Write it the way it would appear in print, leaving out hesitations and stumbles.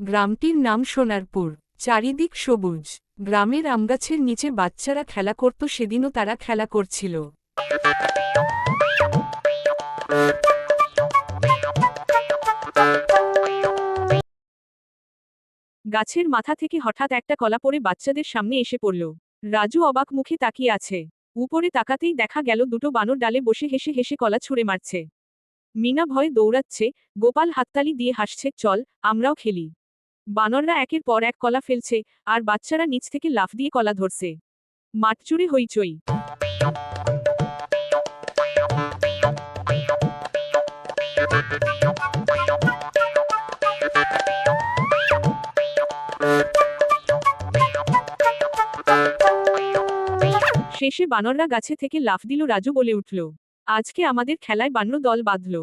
গ্রামটির নাম সোনারপুর। চারিদিক সবুজ। গ্রামের আমগাছের নিচে বাচ্চারা খেলা করত। সেদিনও তারা খেলা করছিল। গাছের মাথা থেকে হঠাৎ একটা কলা পড়ে বাচ্চাদের সামনে এসে পড়ল। রাজু অবাক মুখে তাকিয়ে আছে। উপরে তাকাতেই দেখা গেল দুটো বানর ডালে বসে হেসে হেসে কলা ছুঁড়ে মারছে। মিনা ভয়ে দৌড়াচ্ছে, গোপাল হাততালি দিয়ে হাসছে, চল আমরাও খেলি। বানররা একের পর এক কলা ফেলছে, আর বাচ্চারা নিচ থেকে লাফ দিয়ে কলা ধরছে। মাঠ জুড়ে হইচই। শেষে বানররা গাছে থেকে লাফ দিল। রাজু বলে উঠল, আজকে আমাদের খেলায় বানর দল বাঁধল।